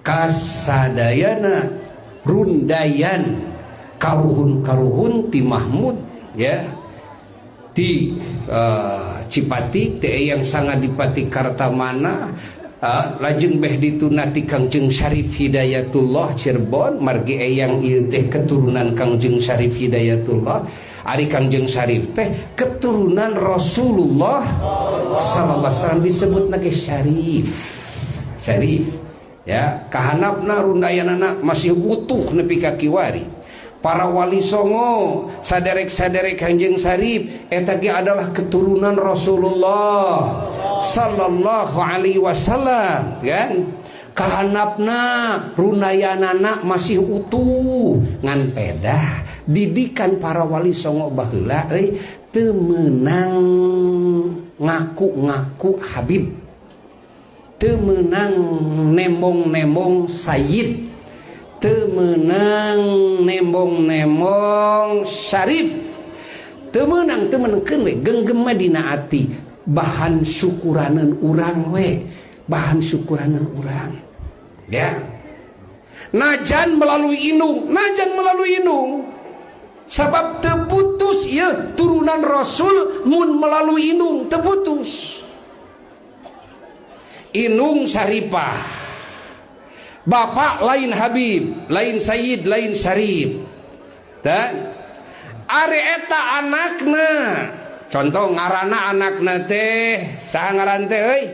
kasadayana rundayan karuhun-karuhun ti Mahmud ya ti Cipati teh yang sangat dipati Kartamana lajeng beh dituna ti Kangjeng Syarif Hidayatullah Cirebon margi eyang ieu teh keturunan Kangjeng Syarif Hidayatullah. Ari Kangjeng Syarif teh keturunan Rasulullah sallallahu alaihi wasallam disebut nage Syarif. Syarif ya kahanapna rundayanana masih utuh nepi ka kiwari. Para wali songo saderek-saderek Kangjeng Syarif eta ge adalah keturunan Rasulullah sallallahu alaihi wasallam kan. Kahanapna rundayanana masih utuh ngan pedah didikan para wali songo baheula teu meunang ngaku-ngaku Habib, teu meunang nembong-nembong Sayyid, teu meunang nembong-nembong Syarif, teu meunangkeun we genggam dina ati bahan syukuraneun urang we, bahan syukuraneun urang ya. Najan melalui indung sabab terputus ya turunan Rasul mun melalui indung terputus. Indung Syarifah bapak lain Habib, lain Sayyid, lain Syarif. Dan ari eta anakna contoh ngaranna anakna teh saha ngaran teh euy?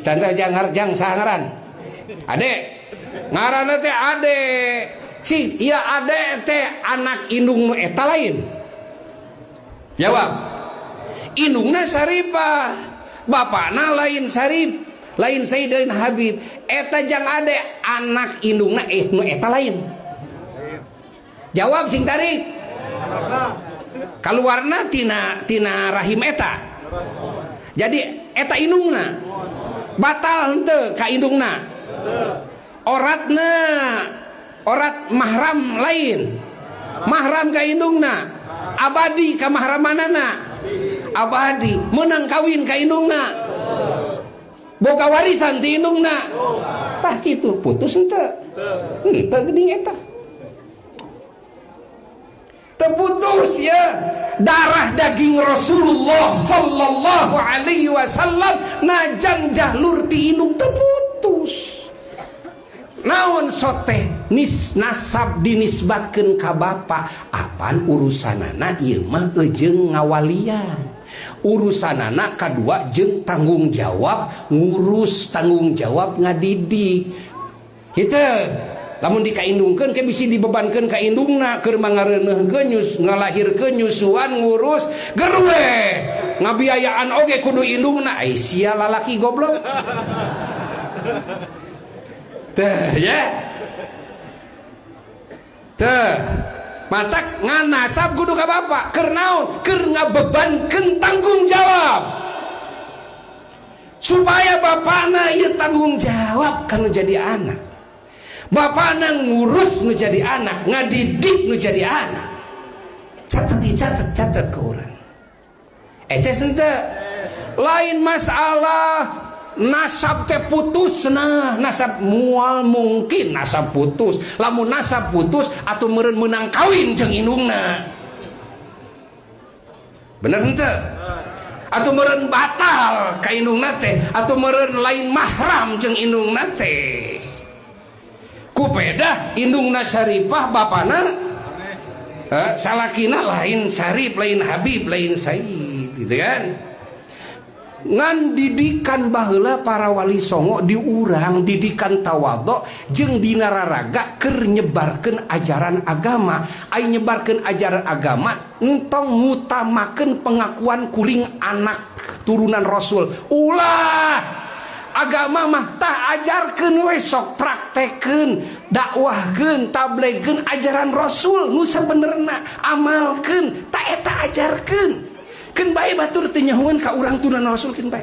Contoh jang saha ngaran? Ade. Ngaranna teh Ade. Si iya ade teh anak indung nu eta lain. Jawab. Indungna Syarifah, bapakna lain Syarif, lain Sayyid, lain Habib. Eta jang ade anak indungna nu eta lain. Jawab sing tarik. Kaluarna tina rahim eta. Jadi eta indungna. Batal henteu ka indungna. Orat mahram lain, mahram ka indungna, abadi ka mahramanana, abadi menang kawin ka indungna, boga warisan ti indungna, tah kitu putus henteu, geuning eta, terputus ya darah daging Rasulullah sallallahu alaihi wasallam najang jahlur ti indung terputus. Naon soteh nasab dinisbatkeun ka bapa apan urusanana ieu mah jeung ngawalian, urusanana kadua jeung tanggung jawab ngurus, tanggung jawab ngadidik kitu. Lamun dikaindungkeun ke bisi dibebankeun ka indungna keur mangareuneuhkeun ngalahirkeun nyusuan ngurus gerwe ngabiayaan oge kudu indungna. Ai sia lalaki goblok teh ya teh matak nganasab kudu ka bapa keur naon? Keur ngabebankeun tanggung jawab supaya bapana ieu tanggung jawab kana jadi anak, bapana ngurus nu jadi anak, ngadidik nu jadi anak. Catet ke urang eces henteu lain masalah nasab teh putus. Nah nasab mual mungkin nasab putus, lamun nasab putus atau meureun meunang kawin jeung indungna bener henteu? Atau meureun batal ka indungna teh, atau meureun lain mahram jeung indungna teh, kupeda indungna Syarifah bapana salakina lain Syarif, lain Habib, lain Sayyid gitu kan. Ngan didikan baheula para wali songo diurang didikan tawadhu jeung dina raraga keur nyebarkeun ajaran agama. Ai nyebarkeun ajaran agama entong ngutamakeun pengakuan kuring anak turunan Rasul. Ulah agama mah tah ajarkeun we sok praktekeun, dakwahkeun, tabligkeun ajaran Rasul nu sabenerna, amalkeun, tah eta ajarkeun. Keun bae batur teu nyahoeun ka urang turunan Rasul keun bae.